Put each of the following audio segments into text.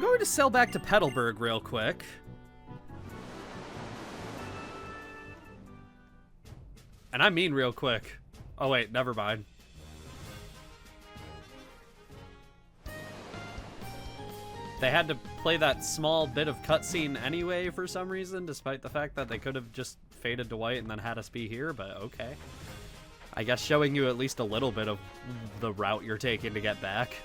going to sail back to Petalburg real quick. And I mean real quick. Oh wait, never mind. They had to play that small bit of cutscene anyway for some reason, despite the fact that they could have just faded to white and then had us be here, but okay. I guess showing you at least a little bit of the route you're taking to get back.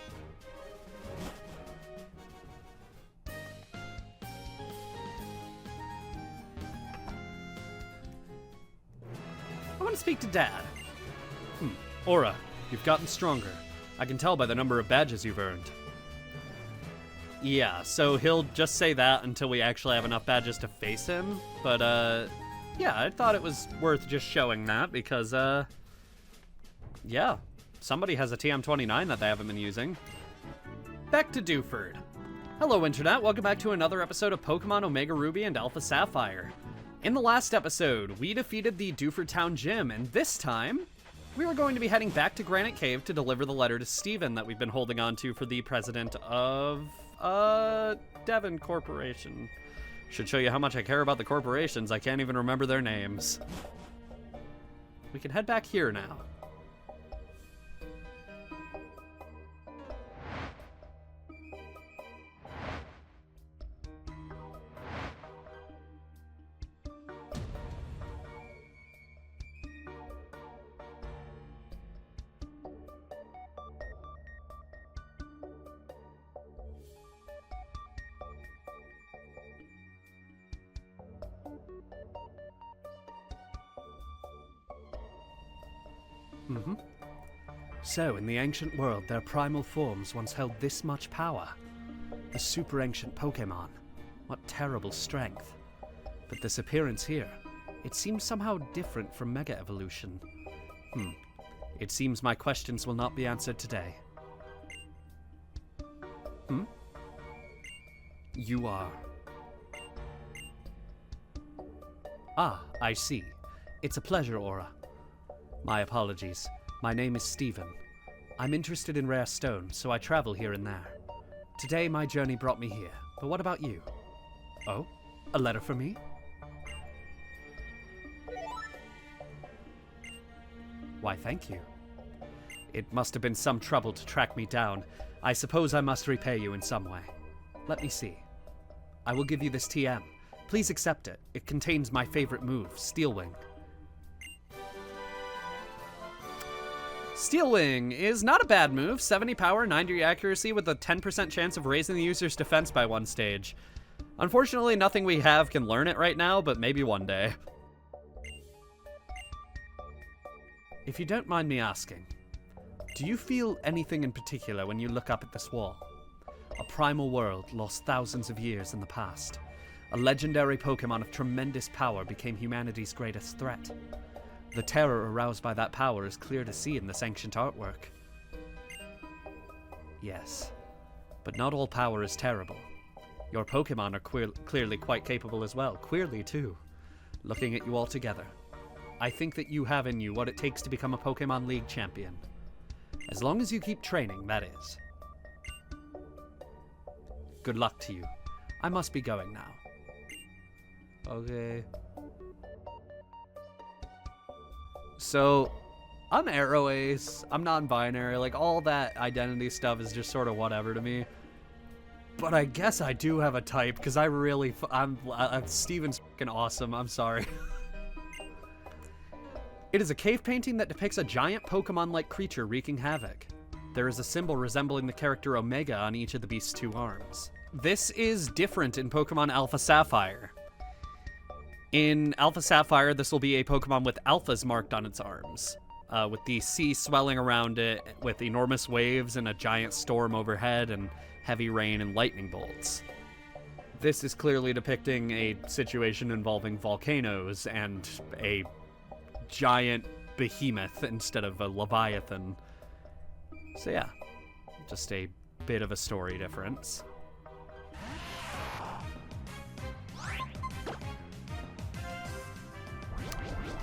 I want to speak to Dad. Aura, you've gotten stronger. I can tell by the number of badges you've earned. Yeah, so he'll just say that until we actually have enough badges to face him. But, yeah, I thought it was worth just showing that because, yeah, somebody has a TM29 that they haven't been using. Back to Dewford. Hello, Internet. Welcome back to another episode of Pokemon Omega Ruby and Alpha Sapphire. In the last episode, we defeated the Dewford Town Gym, and this time, we are going to be heading back to Granite Cave to deliver the letter to Steven that we've been holding on to for the president of, Devon Corporation. Should show you how much I care about the corporations. I can't even remember their names. We can head back here now. So, in the ancient world, their primal forms once held this much power. The super ancient Pokémon. What terrible strength. But this appearance here, it seems somehow different from Mega Evolution. It seems my questions will not be answered today. You are... Ah, I see. It's a pleasure, Aura. My apologies. My name is Steven. I'm interested in rare stones, so I travel here and there. Today, my journey brought me here. But what about you? Oh? A letter for me? Why, thank you. It must have been some trouble to track me down. I suppose I must repay you in some way. Let me see. I will give you this TM. Please accept it. It contains my favorite move, Steel Wing. Steel Wing is not a bad move. 70 power, 90 accuracy with a 10% chance of raising the user's defense by one stage. Unfortunately, nothing we have can learn it right now, but maybe one day. If you don't mind me asking, do you feel anything in particular when you look up at this wall? A primal world lost thousands of years in the past. A legendary Pokemon of tremendous power became humanity's greatest threat. The terror aroused by that power is clear to see in this ancient artwork. Yes, but not all power is terrible. Your Pokemon are clearly quite capable as well, queerly too. Looking at you all together, I think that you have in you what it takes to become a Pokemon League champion. As long as you keep training, that is. Good luck to you. I must be going now. Okay. So, I'm Arrow Ace, I'm non-binary, like all that identity stuff is just sort of whatever to me. But I guess I do have a type, because I really, Steven's fucking awesome, I'm sorry. It is a cave painting that depicts a giant Pokemon-like creature wreaking havoc. There is a symbol resembling the character Omega on each of the beast's two arms. This is different in Pokemon Alpha Sapphire. In Alpha Sapphire, this will be a Pokemon with alphas marked on its arms, with the sea swelling around it, with enormous waves and a giant storm overhead, and heavy rain and lightning bolts. This is clearly depicting a situation involving volcanoes and a giant behemoth instead of a leviathan. So yeah, just a bit of a story difference.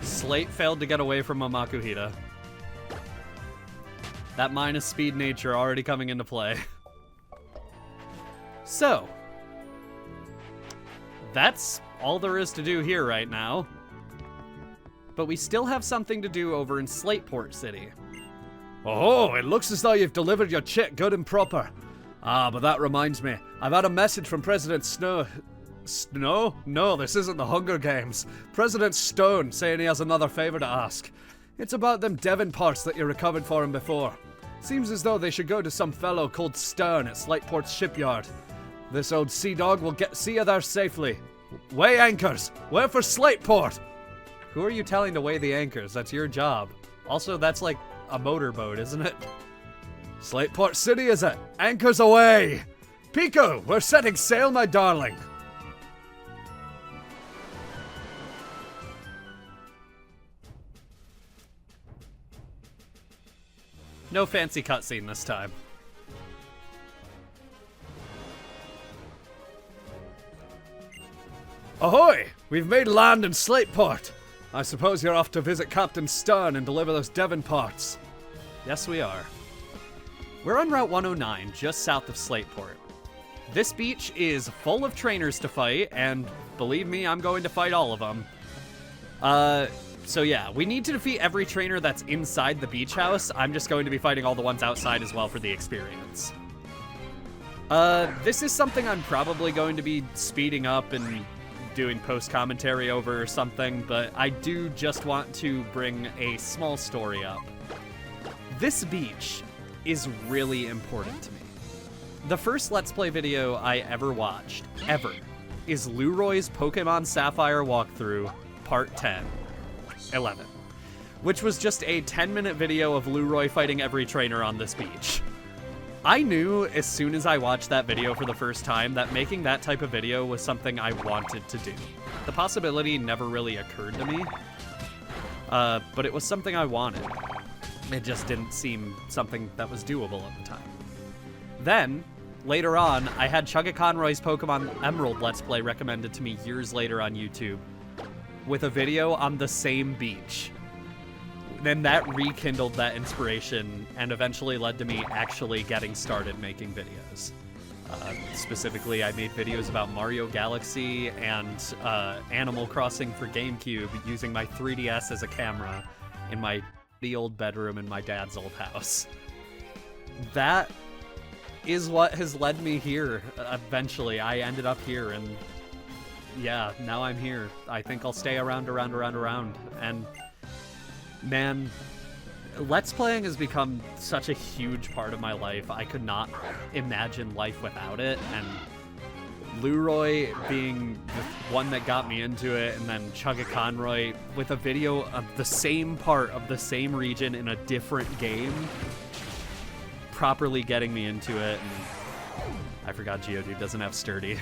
Slate failed to get away from a Makuhita. That minus speed nature already coming into play. So, that's all there is to do here right now. But we still have something to do over in Slateport City. Oh, it looks as though you've delivered your check good and proper. Ah, but that reminds me. I've had a message from President Snow. Snow? No, this isn't the Hunger Games. President Stone saying he has another favor to ask. It's about them Devon parts that you recovered for him before. Seems as though they should go to some fellow called Stern at Slateport's shipyard. This old sea dog will see you there safely. Weigh anchors! We're for Slateport! Who are you telling to weigh the anchors? That's your job. Also, that's like a motorboat, isn't it? Slateport City, is it? Anchors away! Pico, we're setting sail, my darling! No fancy cutscene this time. Ahoy! We've made land in Slateport! I suppose you're off to visit Captain Stern and deliver those Devon parts. Yes, we are. We're on Route 109, just south of Slateport. This beach is full of trainers to fight, and believe me, I'm going to fight all of them. So yeah, we need to defeat every trainer that's inside the beach house. I'm just going to be fighting all the ones outside as well for the experience. This is something I'm probably going to be speeding up and doing post-commentary over or something, but I do just want to bring a small story up. This beach is really important to me. The first Let's Play video I ever watched, ever, is Leroy's Pokemon Sapphire walkthrough, Part 11, which was just a 10-minute video of Leroy fighting every trainer on this beach. I knew as soon as I watched that video for the first time that making that type of video was something I wanted to do. The possibility never really occurred to me, but it was something I wanted. It just didn't seem something that was doable at the time. Then, later on, I had Chugga Conroy's Pokemon Emerald Let's Play recommended to me years later on YouTube, with a video on the same beach. Then that rekindled that inspiration and eventually led to me actually getting started making videos. Specifically, I made videos about Mario Galaxy and Animal Crossing for GameCube using my 3DS as a camera in my old bedroom in my dad's old house. That is what has led me here. Eventually, I ended up here, and yeah, now I'm here. I think I'll stay around. And man, Let's Playing has become such a huge part of my life. I could not imagine life without it, and Leroy being the one that got me into it, and then Chugga Conroy with a video of the same part of the same region in a different game, properly getting me into it. And I forgot Geodude doesn't have Sturdy.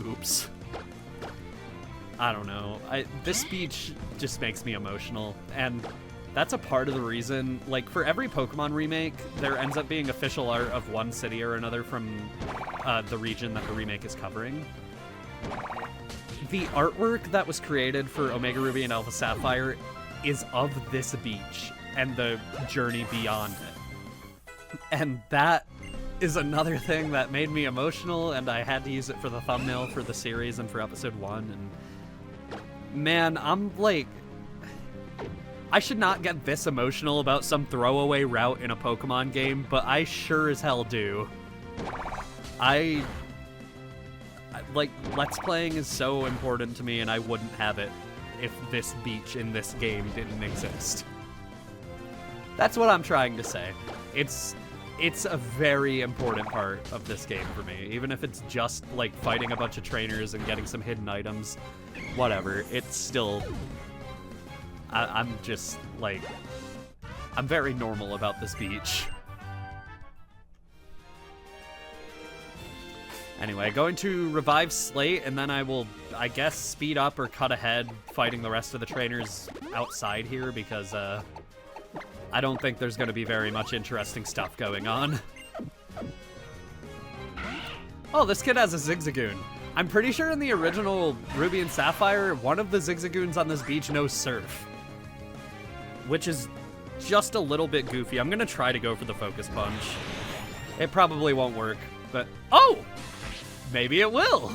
Oops. I don't know. This beach just makes me emotional, and that's a part of the reason, like, for every Pokemon remake, there ends up being official art of one city or another from the region that the remake is covering. The artwork that was created for Omega Ruby and Alpha Sapphire is of this beach and the journey beyond it. And that is another thing that made me emotional, and I had to use it for the thumbnail for the series and for episode 1, and man, I'm like, I should not get this emotional about some throwaway route in a Pokemon game, but I sure as hell do. Like, Let's Playing is so important to me, and I wouldn't have it if this beach in this game didn't exist. That's what I'm trying to say. It's a very important part of this game for me, even if it's just, like, fighting a bunch of trainers and getting some hidden items. Whatever, it's still... I'm just, like... I'm very normal about this beach. Anyway, going to revive Slate, and then I will, I guess, speed up or cut ahead fighting the rest of the trainers outside here, because, I don't think there's going to be very much interesting stuff going on. Oh, this kid has a Zigzagoon. I'm pretty sure in the original Ruby and Sapphire, one of the Zigzagoons on this beach knows Surf, which is just a little bit goofy. I'm going to try to go for the Focus Punch. It probably won't work, but... Oh! Maybe it will.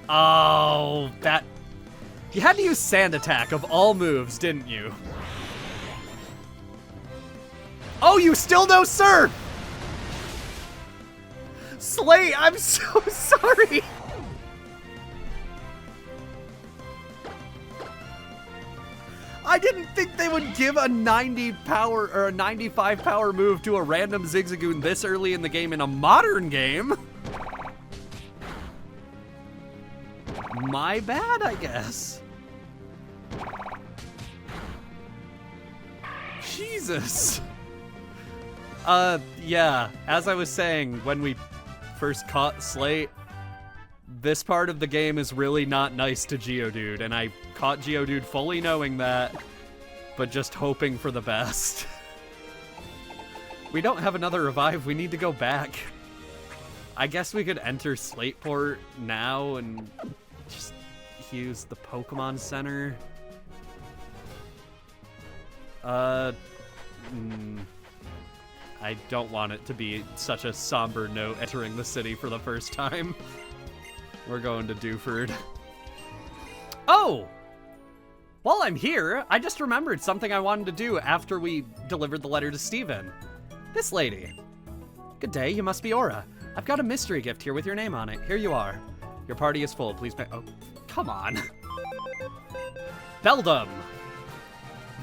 Oh, that... You had to use Sand Attack of all moves, didn't you? Oh, you still know Surf! Slate, I'm so sorry! I didn't think they would give a 90 power or a 95 power move to a random Zigzagoon this early in the game in a modern game. My bad, I guess. Jesus. Yeah, as I was saying, when we first caught Slate, this part of the game is really not nice to Geodude, and I caught Geodude fully knowing that, but just hoping for the best. We don't have another revive, we need to go back. I guess we could enter Slateport now and just use the Pokemon Center. I don't want it to be such a somber note entering the city for the first time. We're going to Dewford. Oh! While I'm here, I just remembered something I wanted to do after we delivered the letter to Steven. This lady. Good day, you must be Aura. I've got a mystery gift here with your name on it. Here you are. Your party is full, please pay— oh, come on. Beldum!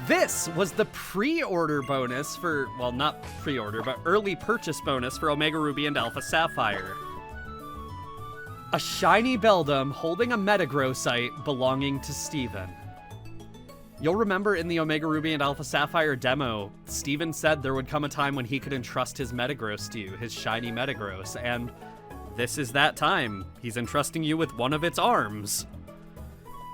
This was the pre-order bonus for, well, not pre-order, but early purchase bonus for Omega Ruby and Alpha Sapphire. A shiny Beldum holding a Metagrossite belonging to Steven. You'll remember in the Omega Ruby and Alpha Sapphire demo, Steven said there would come a time when he could entrust his Metagross to you, his shiny Metagross, and this is that time. He's entrusting you with one of its arms.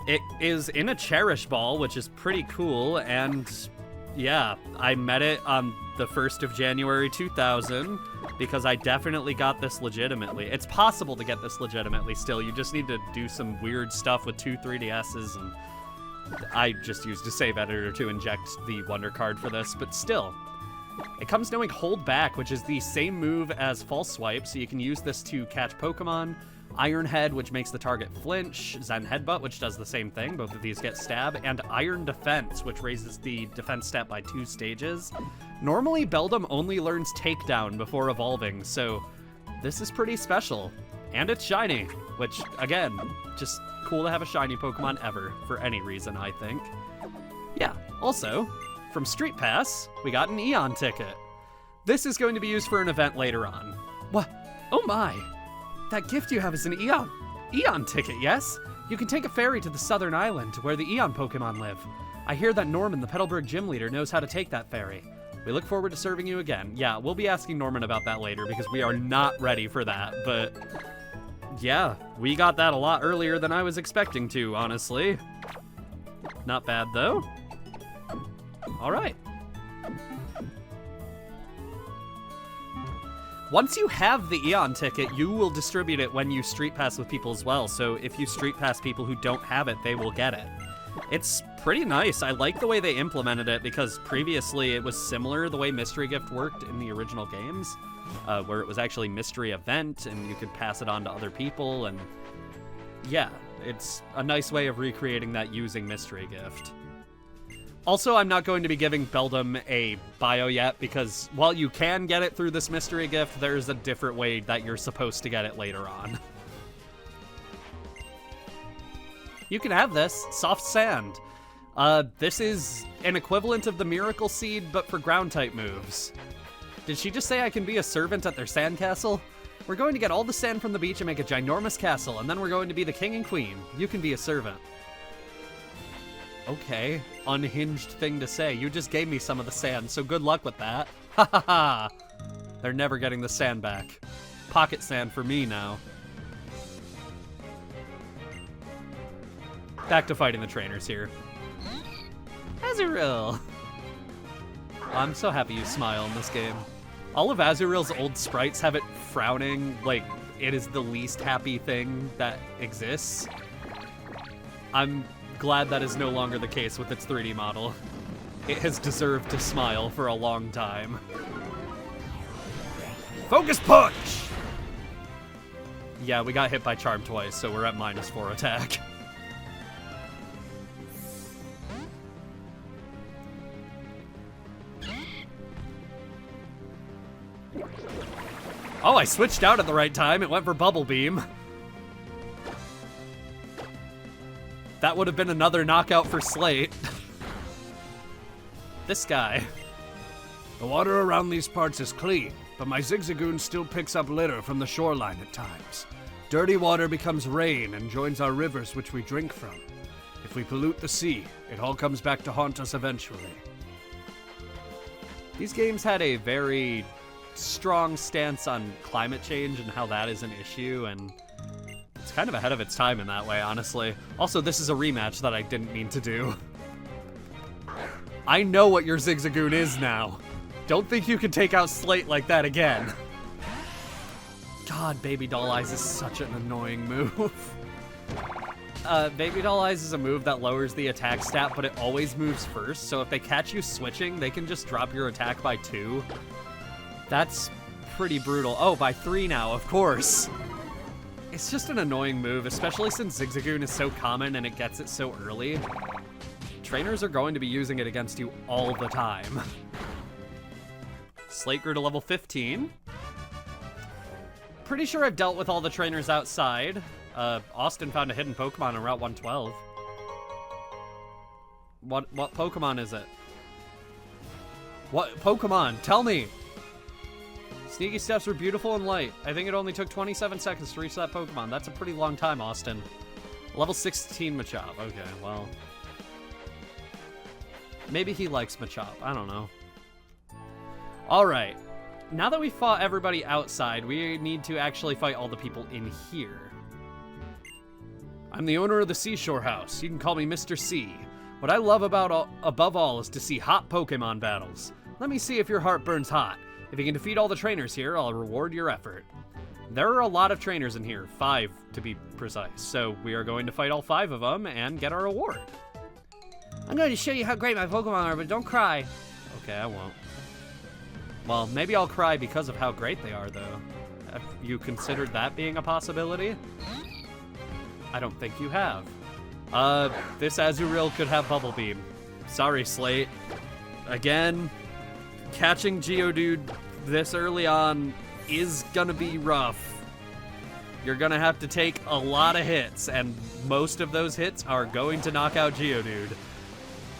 It is in a Cherish Ball, which is pretty cool, and yeah, I met it on the 1st of January 2000, because I definitely got this legitimately. It's possible to get this legitimately still, you just need to do some weird stuff with 2 3DSs, and I just used a save editor to inject the Wonder Card for this, but still. It comes knowing Hold Back, which is the same move as False Swipe, so you can use this to catch Pokemon. Iron Head, which makes the target flinch, Zen Headbutt, which does the same thing, both of these get stab, and Iron Defense, which raises the defense stat by 2 stages. Normally, Beldum only learns Takedown before evolving, so this is pretty special. And it's shiny, which, again, just cool to have a shiny Pokemon ever, for any reason, I think. Yeah, also, from Street Pass, we got an Eon ticket. This is going to be used for an event later on. What? Oh my! That gift you have is an Eon ticket, yes? You can take a ferry to the southern island where the Eon Pokemon live. I hear that Norman, the Petalburg gym leader, knows how to take that ferry. We look forward to serving you again. Yeah, we'll be asking Norman about that later because we are not ready for that, but yeah, we got that a lot earlier than I was expecting to, honestly. Not bad, though. All right. Once you have the Eon ticket, you will distribute it when you Street Pass with people as well, so if you Street Pass people who don't have it, they will get it. It's pretty nice. I like the way they implemented it because previously it was similar the way Mystery Gift worked in the original games, where it was actually Mystery Event and you could pass it on to other people, and yeah, it's a nice way of recreating that using Mystery Gift. Also, I'm not going to be giving Beldum a bio yet, because while you can get it through this mystery gift, there's a different way that you're supposed to get it later on. You can have this, Soft Sand. This is an equivalent of the Miracle Seed, but for ground-type moves. Did she just say I can be a servant at their sand castle? We're going to get all the sand from the beach and make a ginormous castle, and then we're going to be the king and queen. You can be a servant. Okay, unhinged thing to say. You just gave me some of the sand, so good luck with that. Ha ha ha! They're never getting the sand back. Pocket sand for me now. Back to fighting the trainers here. Azurill! I'm so happy you smile in this game. All of Azuril's old sprites have it frowning like it is the least happy thing that exists. I'm glad that is no longer the case with its 3D model. It has deserved to smile for a long time. Focus Punch! Yeah, we got hit by Charm twice, so we're at -4 attack. Oh, I switched out at the right time. It went for Bubble Beam. That would have been another knockout for Slate. This guy. The water around these parts is clean, but my Zigzagoon still picks up litter from the shoreline at times. Dirty water becomes rain and joins our rivers which we drink from. If we pollute the sea, it all comes back to haunt us eventually. These games had a very strong stance on climate change and how that is an issue, and it's kind of ahead of its time in that way, honestly. Also, this is a rematch that I didn't mean to do. I know what your Zigzagoon is now. Don't think you can take out Slate like that again. God, Baby Doll Eyes is such an annoying move. Baby Doll Eyes is a move that lowers the attack stat, but it always moves first, so if they catch you switching, they can just drop your attack by 2. That's pretty brutal. Oh, by 3 now, of course. It's just an annoying move, especially since Zigzagoon is so common and it gets it so early. Trainers are going to be using it against you all the time. Slate grew to level 15. Pretty sure I've dealt with all the trainers outside. Austin found a hidden Pokemon on Route 112. What Pokemon is it? What Pokemon? Tell me! Sneaky steps were beautiful and light. I think it only took 27 seconds to reach that Pokemon. That's a pretty long time, Austin. Level 16 Machop. Okay, well. Maybe he likes Machop. I don't know. Alright. Now that we fought everybody outside, we need to actually fight all the people in here. I'm the owner of the Seashore House. You can call me Mr. C. What I love above all is to see hot Pokemon battles. Let me see if your heart burns hot. If you can defeat all the trainers here, I'll reward your effort. There are a lot of trainers in here, 5 to be precise, so we are going to fight all 5 of them and get our reward. I'm going to show you how great my Pokemon are, but don't cry. Okay, I won't. Well, maybe I'll cry because of how great they are, though. Have you considered that being a possibility? I don't think you have. This Azurill could have Bubble Beam. Sorry, Slate. Again, catching Geodude this early on is gonna be rough. You're gonna have to take a lot of hits, and most of those hits are going to knock out Geodude.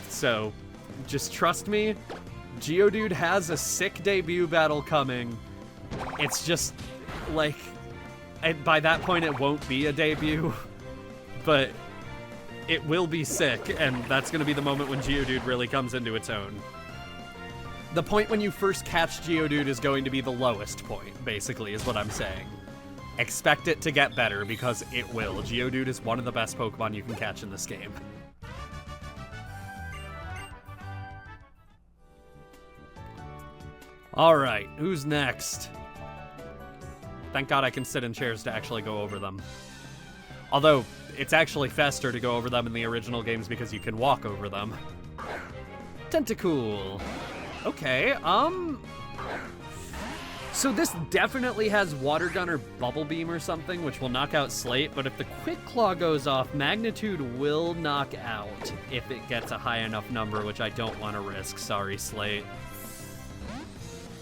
So, just trust me, Geodude has a sick debut battle coming. It's just, like, by that point it won't be a debut, but it will be sick, and that's gonna be the moment when Geodude really comes into its own. The point when you first catch Geodude is going to be the lowest point, basically, is what I'm saying. Expect it to get better, because it will. Geodude is one of the best Pokemon you can catch in this game. Alright, who's next? Thank God I can sit in chairs to actually go over them. Although, it's actually faster to go over them in the original games because you can walk over them. Tentacool. Okay, so this definitely has Water Gun or Bubble Beam or something, which will knock out Slate, but if the Quick Claw goes off, Magnitude will knock out if it gets a high enough number, which I don't want to risk. Sorry, Slate.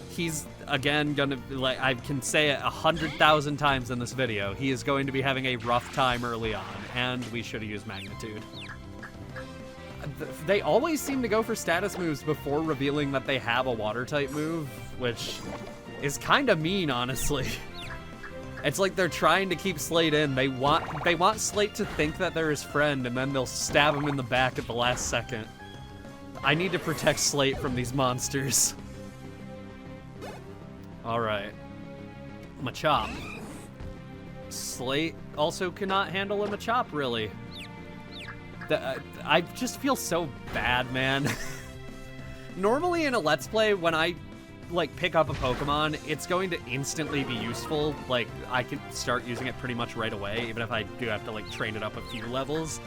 He's, again, gonna, like, I can say it 100,000 times in this video, he is going to be having a rough time early on, and we should have used Magnitude. They always seem to go for status moves before revealing that they have a water-type move, which is kind of mean, honestly. It's like they're trying to keep Slate in. They want Slate to think that they're his friend, and then they'll stab him in the back at the last second. I need to protect Slate from these monsters. Alright. Machop. Slate also cannot handle a Machop, really. I just feel so bad, man. Normally in a Let's Play, when I, like, pick up a Pokemon, it's going to instantly be useful. Like, I can start using it pretty much right away, even if I do have to, like, train it up a few levels.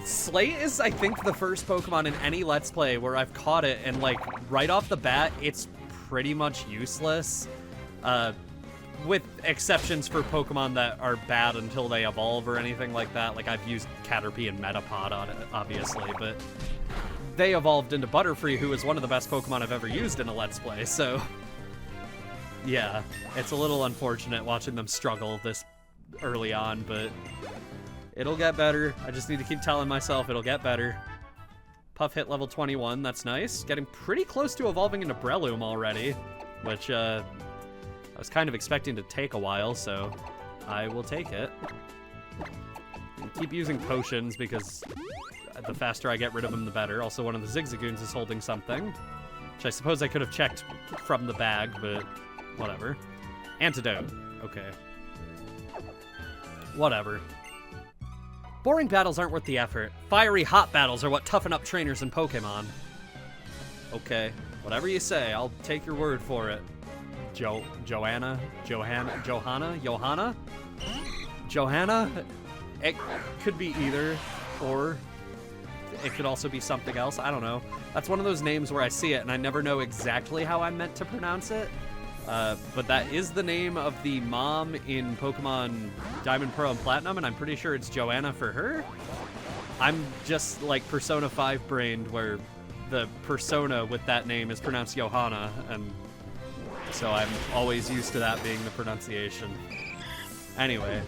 Slate is, I think, the first Pokemon in any Let's Play where I've caught it, and, like, right off the bat, it's pretty much useless. with exceptions for Pokemon that are bad until they evolve or anything like that. Like, I've used Caterpie and Metapod on it, obviously, but they evolved into Butterfree, who is one of the best Pokemon I've ever used in a Let's Play, so yeah, it's a little unfortunate watching them struggle this early on, but it'll get better. I just need to keep telling myself it'll get better. Puff hit level 21, that's nice. Getting pretty close to evolving into Breloom already, which I was kind of expecting to take a while, so I will take it. Keep using potions because the faster I get rid of them, the better. Also, one of the Zigzagoons is holding something, which I suppose I could have checked from the bag, but whatever. Antidote. Okay. Whatever. Boring battles aren't worth the effort. Fiery hot battles are what toughen up trainers in Pokemon. Okay. Whatever you say, I'll take your word for it. Johanna? It could be either, or it could also be something else. I don't know. That's one of those names where I see it and I never know exactly how I'm meant to pronounce it. But that is the name of the mom in Pokemon Diamond, Pearl, and Platinum, and I'm pretty sure it's Joanna for her. I'm just like Persona 5 brained, where the persona with that name is pronounced Johanna, and so I'm always used to that being the pronunciation. Anyway,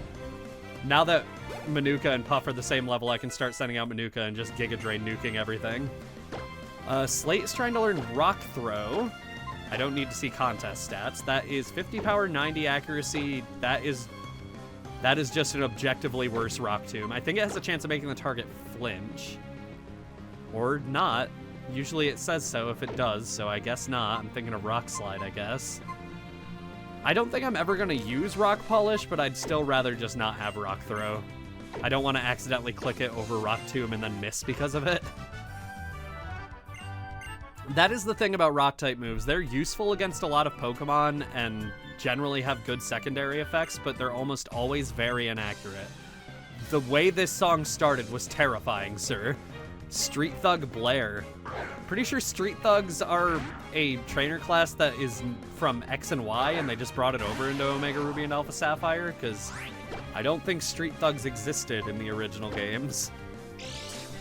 now that Manuka and Puff are the same level, I can start sending out Manuka and just Giga Drain nuking everything. Slate is trying to learn Rock Throw. I don't need to see contest stats. That is 50 power, 90 accuracy. That is just an objectively worse Rock Tomb. I think it has a chance of making the target flinch. Or not. Usually it says so if it does, so I guess not. I'm thinking of Rock Slide, I guess. I don't think I'm ever going to use Rock Polish, but I'd still rather just not have Rock Throw. I don't want to accidentally click it over Rock Tomb and then miss because of it. That is the thing about Rock-type moves. They're useful against a lot of Pokemon and generally have good secondary effects, but they're almost always very inaccurate. The way this song started was terrifying, sir. Street Thug Blair. Pretty sure Street Thugs are a trainer class that is from X and Y, and they just brought it over into Omega Ruby and Alpha Sapphire, because I don't think Street Thugs existed in the original games.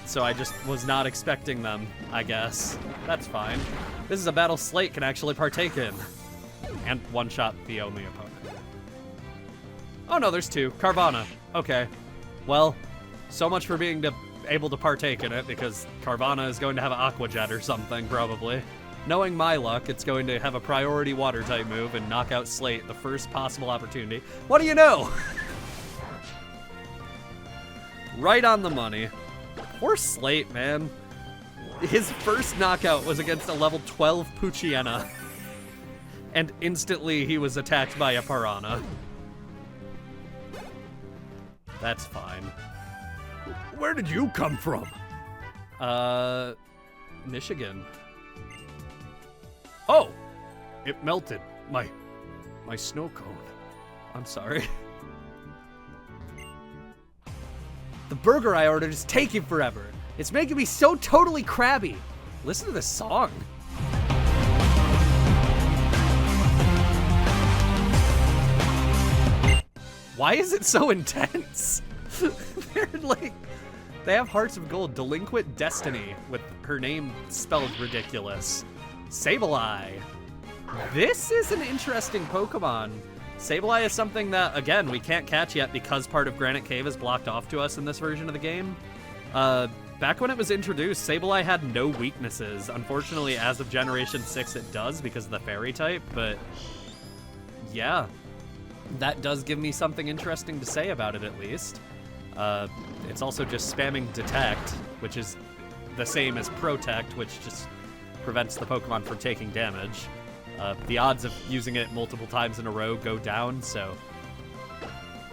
So I just was not expecting them, I guess. That's fine. This is a battle Slate can actually partake in. And one-shot the only opponent. Oh no, there's two. Carvana. Okay. Well, so much for being able to partake in it, because Carvana is going to have an Aqua Jet or something, probably. Knowing my luck, it's going to have a priority Water-type move and knock out Slate the first possible opportunity. What do you know? Right on the money. Poor Slate, man. His first knockout was against a level 12 Poochyena. And instantly he was attacked by a Piranha. That's fine. Where did you come from? Michigan. Oh! It melted. My snow cone. I'm sorry. The burger I ordered is taking forever. It's making me so totally crabby. Listen to this song. Why is it so intense? They're like, they have Hearts of Gold, Delinquent Destiny, with her name spelled ridiculous. Sableye. This is an interesting Pokemon. Sableye is something that, again, we can't catch yet because part of Granite Cave is blocked off to us in this version of the game. Back when it was introduced, Sableye had no weaknesses. Unfortunately, as of Generation 6, it does because of the Fairy type, but yeah. That does give me something interesting to say about it, at least. It's also just spamming Detect, which is the same as Protect, which just prevents the Pokemon from taking damage. The odds of using it multiple times in a row go down, so...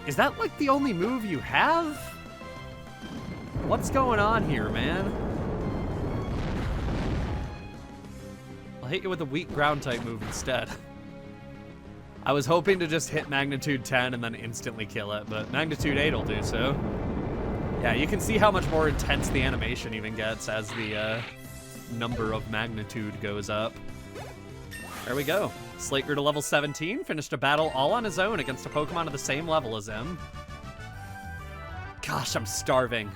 Is that, like, the only move you have? What's going on here, man? I'll hit you with a weak ground-type move instead. I was hoping to just hit Magnitude 10 and then instantly kill it, but Magnitude 8 will do so. Yeah, you can see how much more intense the animation even gets as the number of magnitude goes up. There we go. Slate grew to level 17, finished a battle all on his own against a Pokemon of the same level as him. Gosh, I'm starving.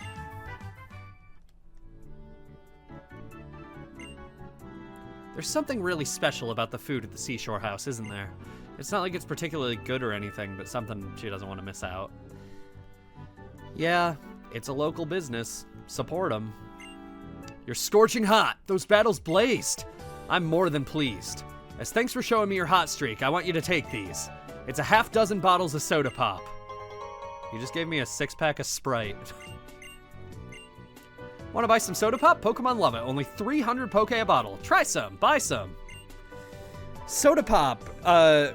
There's something really special about the food at the Seashore House, isn't there? It's not like it's particularly good or anything, but something she doesn't want to miss out. Yeah, it's a local business. Support them. You're scorching hot. Those battles blazed. I'm more than pleased. As thanks for showing me your hot streak, I want you to take these. It's a half dozen bottles of soda pop. You just gave me a 6-pack of Sprite. Want to buy some soda pop? Pokemon love it. Only 300 Poke a bottle. Try some. Buy some. Soda pop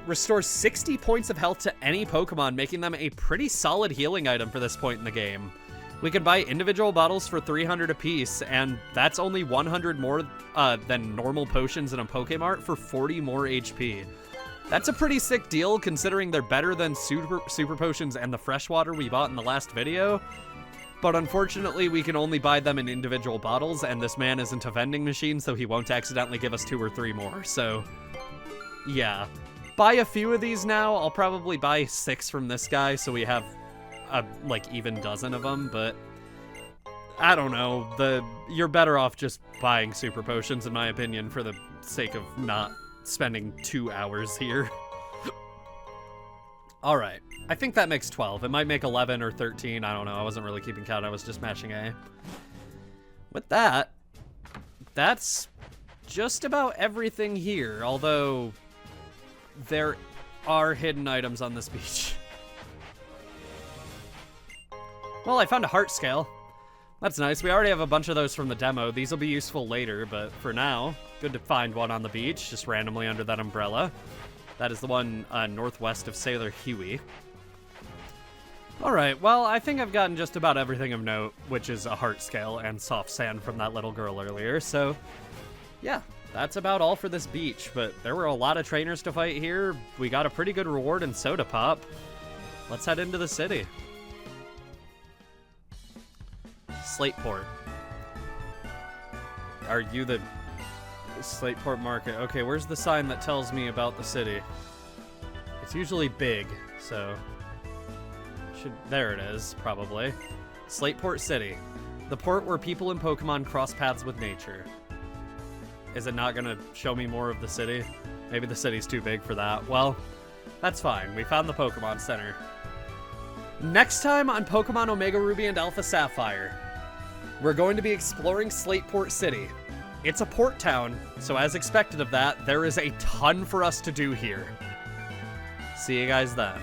restores 60 points of health to any Pokemon, making them a pretty solid healing item for this point in the game. We can buy individual bottles for 300 apiece, and that's only 100 more than normal potions in a Pokemart for 40 more HP. That's a pretty sick deal, considering they're better than super potions and the freshwater we bought in the last video. But unfortunately, we can only buy them in individual bottles, and this man isn't a vending machine, so he won't accidentally give us 2 or 3 more. So, yeah. Buy a few of these now. I'll probably buy 6 from this guy, so we have a, like, even dozen of them, but I don't know. You're better off just buying super potions, in my opinion, for the sake of not spending 2 hours here. Alright, I think that makes 12. It might make 11 or 13, I don't know. I wasn't really keeping count, I was just mashing A. With that, that's just about everything here, although there are hidden items on this beach. Well, I found a heart scale. That's nice. We already have a bunch of those from the demo. These will be useful later, but for now, good to find one on the beach, just randomly under that umbrella. That is the one northwest of Sailor Huey. Alright, well, I think I've gotten just about everything of note, which is a heart scale and soft sand from that little girl earlier, so yeah, that's about all for this beach, but there were a lot of trainers to fight here. We got a pretty good reward in soda pop. Let's head into the city. Slateport. Are you the Slateport Market? Okay, where's the sign that tells me about the city? It's usually big, so there it is, probably. Slateport City. The port where people and Pokemon cross paths with nature. Is it not gonna show me more of the city? Maybe the city's too big for that. Well, that's fine. We found the Pokemon Center. Next time on Pokemon Omega Ruby and Alpha Sapphire, we're going to be exploring Slateport City. It's a port town, so as expected of that, there is a ton for us to do here. See you guys then.